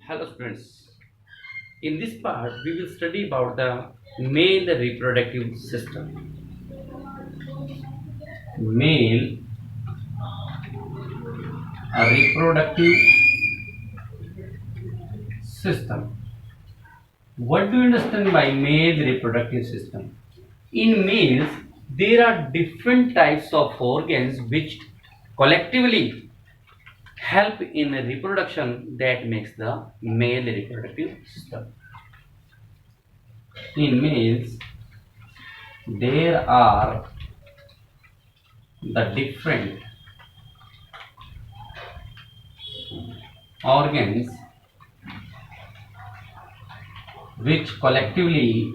Hello students. In this part, we will study about the male reproductive system. Male reproductive system. What do you understand by male reproductive system? In males, there are different types of organs which collectively help in reproduction that makes the male reproductive system. In males, there are the different organs which collectively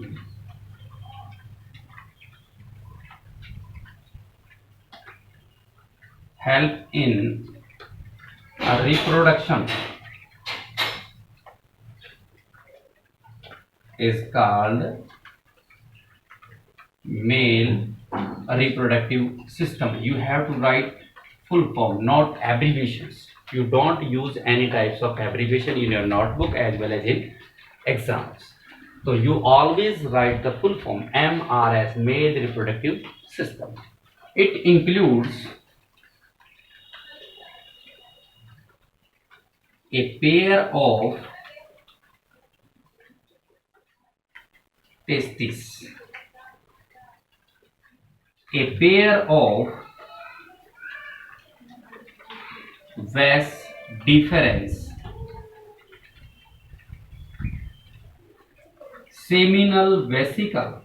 help in reproduction is called male reproductive system. You have to write full form, not abbreviations. You don't use any types of abbreviation in your notebook as well as in exams. So you always write the full form MRS, male reproductive system. It includes a pair of testes, a pair of vas deferens, seminal vesicle,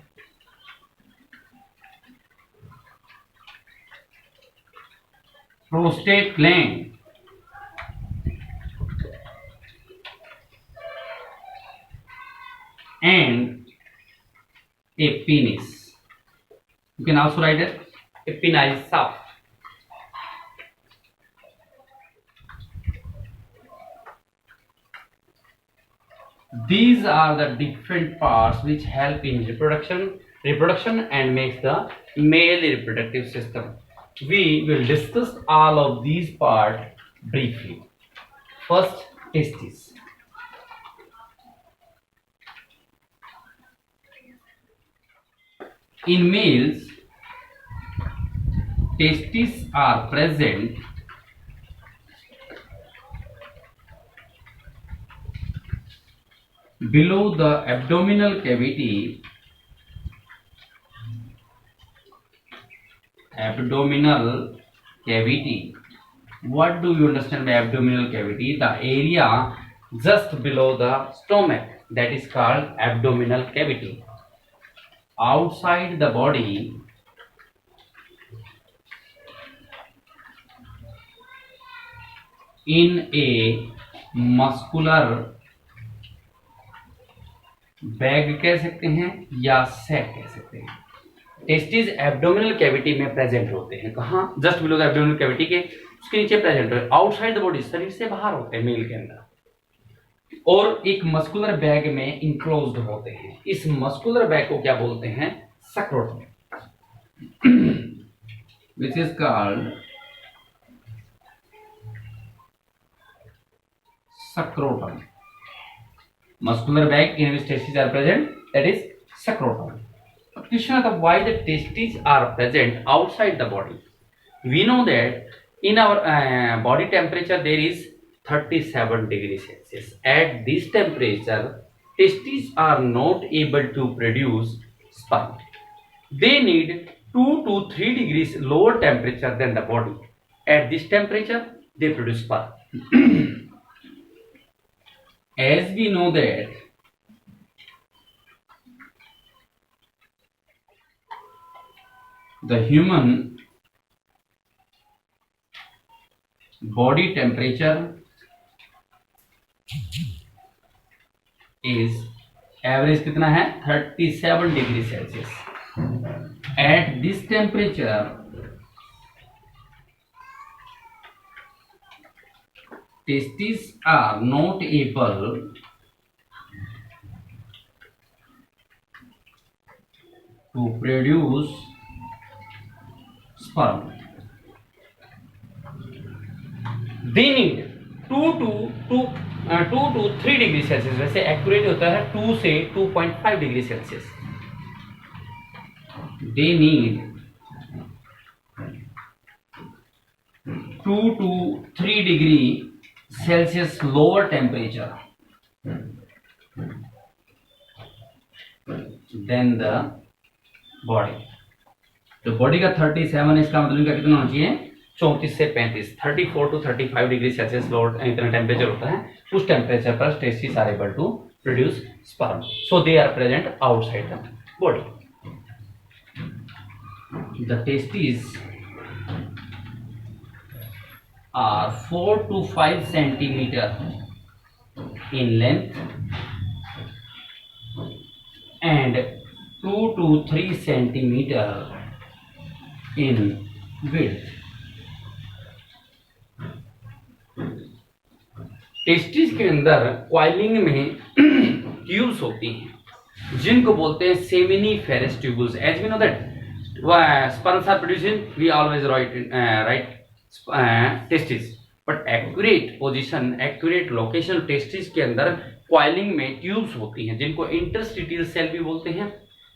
prostate gland, and a penis. You can also write it a penile shaft. These are the different parts which help in reproduction and makes the male reproductive system. We will discuss all of these parts briefly. First, testes. In males, testes are present below the abdominal cavity. Abdominal cavity. What do you understand by abdominal cavity? The area just below the stomach, that is called abdominal cavity. Outside the body, in a muscular bag कह सकते हैं या sac कह सकते हैं. Testis abdominal cavity में present होते हैं. कहाँ? Just below the abdominal cavity के उसके नीचे प्रेजेंट होते हैं. आउटसाइड द बॉडी, शरीर से बाहर होते हैं मेल के अंदर, और एक मस्कुलर बैग में इंक्लोज्ड होते हैं. इस मस्कुलर बैग को क्या बोलते हैं? सक्रोटम, which is called सक्रोटम. Muscular bag in which testes are present, that is scrotum. Question of why the testes are present outside the body. We know that in our body temperature there is 37 degrees Celsius. At this temperature, testes are not able to produce sperm. They need 2 to 3 degrees lower temperature than the body. At this temperature, they produce sperm. As we know that the human body temperature is average कितना है? 37 degree Celsius. At this temperature, testes are not able to produce sperm. They need 2 to 2 to 3 degree Celsius, वैसे accurate होता है 2 से 2.5 degree Celsius. They need 2 to 3 degree Celsius lower temperature than the body. तो body का 37, इसका मतलब इनका कितना होना चाहिए, 34 से 35, 34 to 35 डिग्री सेल्सियस लोअर इतना टेम्परेचर होता है। उस टेम्परेचर पर testis are able to produce sperm, so they are present outside the body. The testis are 4 to 5 centimeter in length and 2 to 3 centimeter in width। Testis के अंदर coiling में tubes होती हैं जिनको बोलते हैं seminiferous tubules. As we know that sperms are producing, we always write testis, but accurate position, accurate location testis के अंदर क्वाइलिंग में ट्यूब्स होती हैं जिनको इंटरस्टिशियल सेल भी बोलते हैं,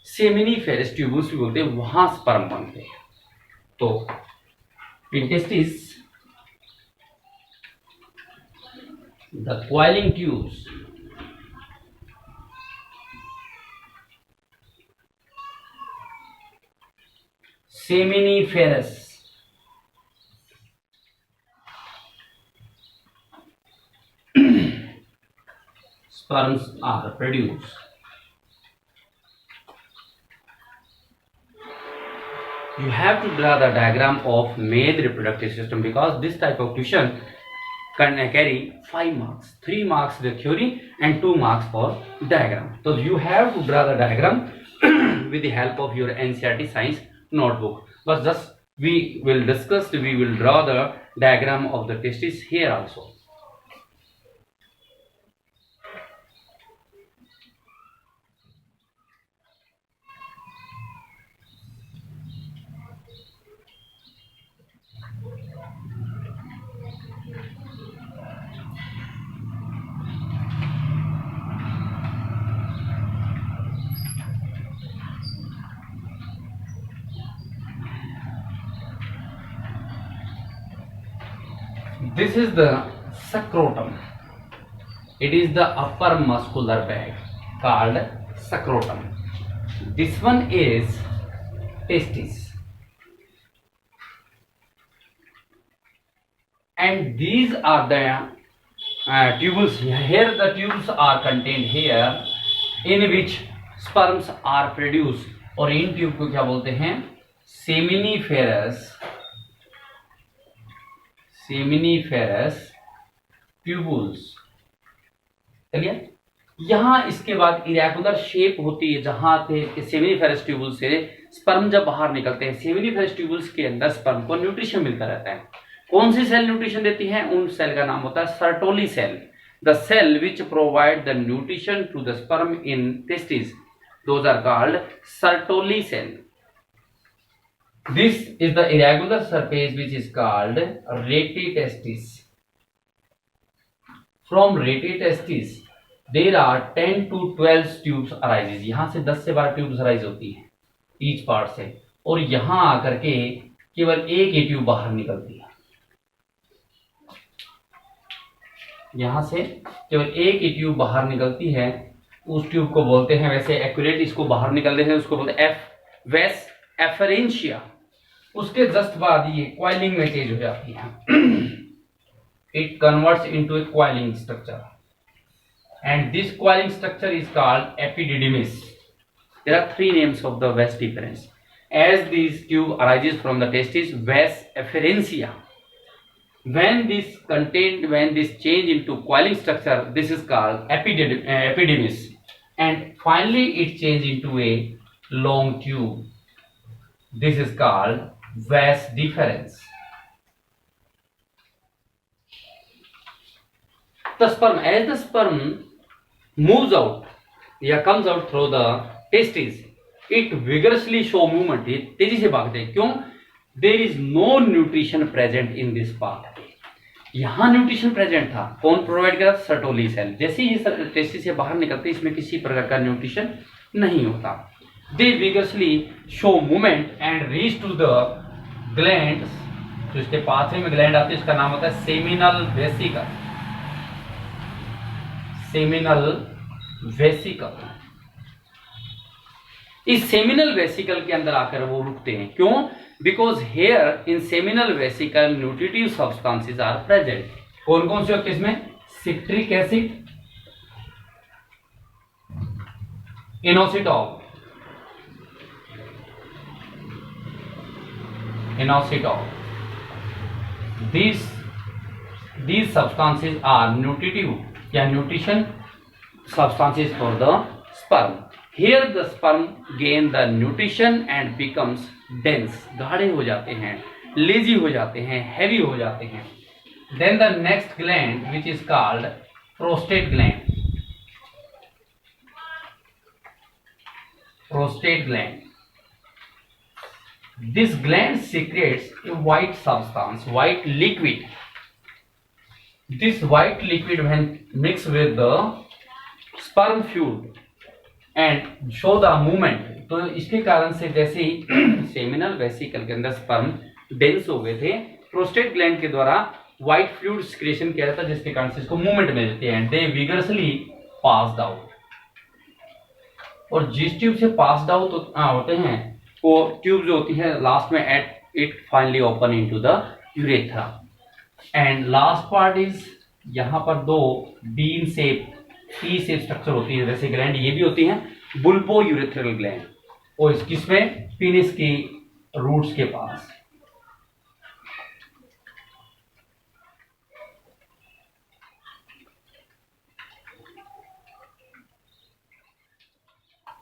सेमिनिफेरस ट्यूब्स भी बोलते हैं, वहां स्पर्म बनते हैं। तो in testis the coiling tubes seminiferous sperms are produced। You have to draw the diagram of male reproductive system because this type of question can carry 5 marks, 3 marks the theory and 2 marks for diagram। So you have to draw the diagram with the help of your NCERT science notebook, but just we will discuss, we will draw the diagram of the testis here also। This is the scrotum. It is the upper muscular bag called scrotum. This one is testis, and these are the tubules. Here the tubes are contained here in which sperms are produced, और इन tube को क्या बोलते हैं, seminiferous tubules. चलिए, यहां इसके बाद irregular shape होती है जहां पे सेमिनिफेरस ट्यूबुल से स्पर्म जब बाहर निकलते हैं, सेमिनिफेरस ट्यूबुल्स के अंदर स्पर्म को न्यूट्रिशन मिलता रहता है। कौन सी सेल न्यूट्रिशन देती है, उन सेल का नाम होता है Sertoli cell. The cell which provide the nutrition to the sperm in testis, those are called Sertoli cell. This is the irregular surface which is called retitestis. From retitestis there are 10 to 12 tubes arises। यहां से 10 से 12 tubes arise होती हैं each part से, और यहां आकर के केवल एक ही ट्यूब बाहर निकलती है। यहां से केवल एक ही ट्यूब बाहर निकलती है, उस ट्यूब को बोलते हैं, वैसे एक्यूरेट इसको बाहर निकलते हैं उसको बोलते हैं वेस एफरेंशिया। उसके जस्ट बाद ये क्वाइलिंग में चेंज हो जाती है। It converts into a coiling structure and this coiling structure is called epididymis. There are 3 names of the vas deferens. As this tube arises from the testis, vas efferentia. when this change into coiling structure, this is called epididymis, and finally it change into a long tube, this is called vas deferens। The sperm, as the sperm moves out या comes out through the testes, it vigorously show movement, ये तेजी से भागते हैं। क्यों? There is no nutrition present in this pathway। यहाँ nutrition present था, कौन प्रोवाइड करा? Sertoli cell. जैसे ही ये टेस्टिस से बाहर निकलते इसमें किसी प्रकार का न्यूट्रिशन नहीं होता। They vigorously show movement and reach to the gland. जो इसके पाथवे में ग्लैंड आती है इसका नाम होता है सेमिनल वेसिकल। Seminal vesicle. इस सेमिनल वेसिकल के अंदर आकर वो रुकते हैं। क्यों? Because here in seminal vesicle nutritive substances are present. कौन कौन से होते हैं इसमें? Citric acid, inositol, these substances are nutritive या nutrition substances for the sperm. Here the sperm gain the nutrition and becomes dense. गाढ़े हो जाते हैं, lazy हो जाते हैं, heavy हो जाते हैं. Then the next gland which is called prostate gland. Prostate gland. This gland secretes a white substance, white liquid. This white liquid when mixed with the sperm fluid and show the movement. तो इसके कारण से जैसे ही seminal vesicle के अंदर sperm dense हो गए थे, प्रोस्टेट ग्लैंड के द्वारा व्हाइट फ्लूइड सिक्रेशन किया जाता है जिसके कारण से इसको मूवमेंट मिल जाती है। दे विगरसली पास्ड आउट। और जिस ट्यूब से पास्ड आउट होते हैं वो ट्यूब जो होती है लास्ट में at it finally open into the urethra. And last part is, यहाँ पर दो bean shape, T shape structure होती है वैसे ग्लैंड ये भी होती हैं, बुल्बो यूरेथ्रल ग्लैंड। और किसमें? पेनिस की रूट्स के पास।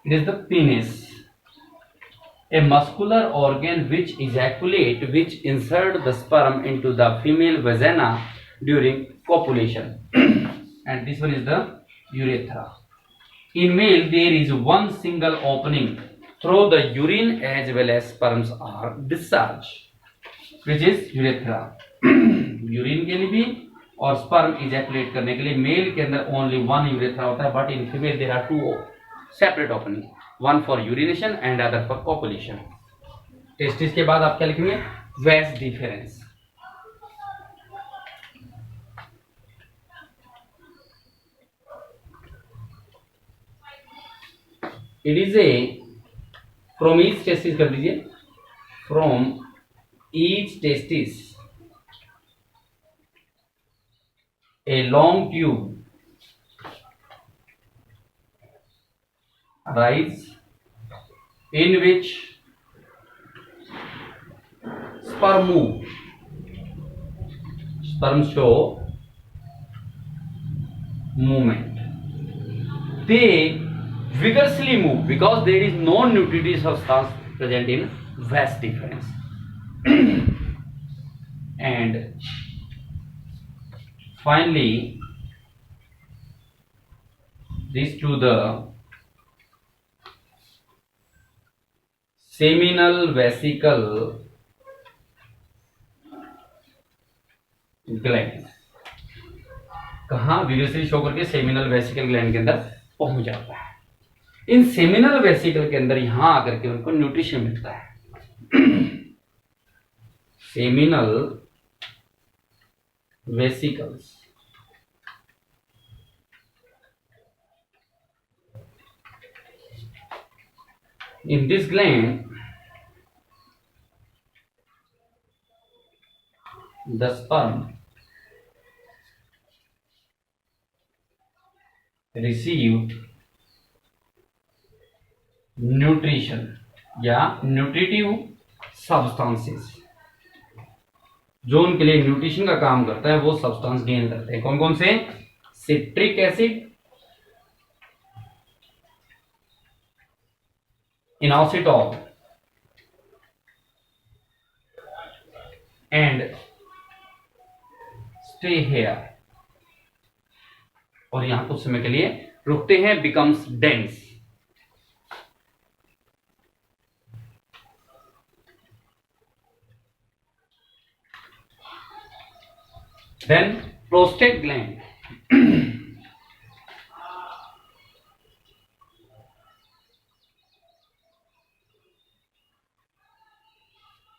It is the penis, a muscular organ which insert the sperm into the female vagina during copulation. And this one is the urethra. In male, there is one single opening through the urine as well as sperms are discharged, which is urethra. Urine के लिए भी और sperm ejaculate करने के लिए mail के अंदर only one urethra होता है, but in female there are two separate opening, one for urination and other for copulation. Testis के बाद आप क्या लिखेंगे? Vas deferens. It is a from each testis कर दीजिए, from each testis a long tube arise in which sperm move. Sperm show movement. They vigorously move because there is no nutritive substance present in vas deferens. And finally this to the seminal vesicle gland. कहाँ? Vigorously show करके seminal vesicle gland के अंदर पहुंच जाता है। इन seminal vesicle के अंदर यहां आकर के उनको न्यूट्रिशन मिलता है। Seminal vesicles, in this gland the sperm received nutrition या nutritive substances, जो उनके लिए न्यूट्रिशन का काम करता है वो सब्सटेंस गेन करते हैं। कौन कौन से? Citric acid, inositol and stay here. और यहां कुछ समय के लिए रुकते हैं, becomes dense. Then prostate gland.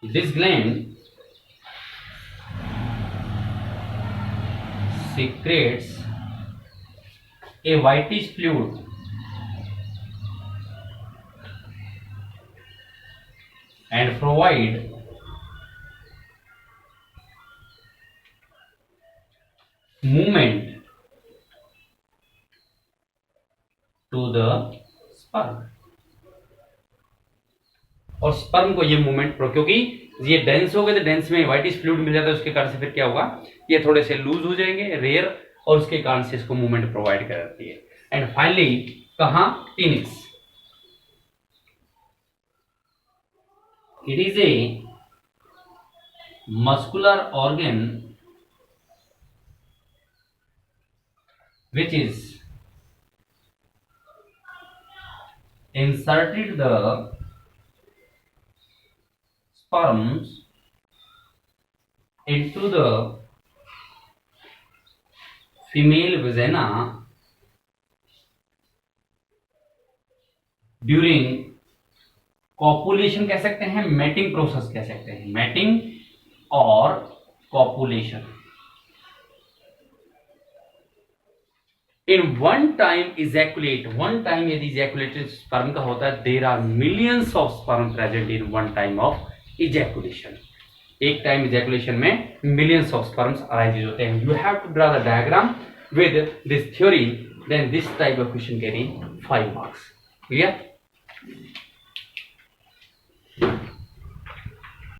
This gland secretes a whitish fluid and provide movement to the sperm. और स्पर्म को ये मूवमेंट क्योंकि ये डेंस हो गए तो डेंस में व्हाइटिश फ्लूइड मिल जाता है, उसके कारण से फिर क्या होगा, ये थोड़े से लूज हो जाएंगे, रेयर, और उसके कारण से इसको मूवमेंट प्रोवाइड कराती है. एंड फाइनली कहां, penis. It is a muscular organ which is inserted the sperms into the female vagina during copulation कह सकते हैं, मैटिंग प्रोसेस कह सकते हैं, मैटिंग और copulation. In one time ejaculate, one time यदि ejaculation sperm का होता है, there are millions of sperm present in one time of ejaculation. एक टाइम ejaculation में millions of sperms arise होते हैं. You have to draw the diagram with this theory, then this type of question carry 5 marks. Clear?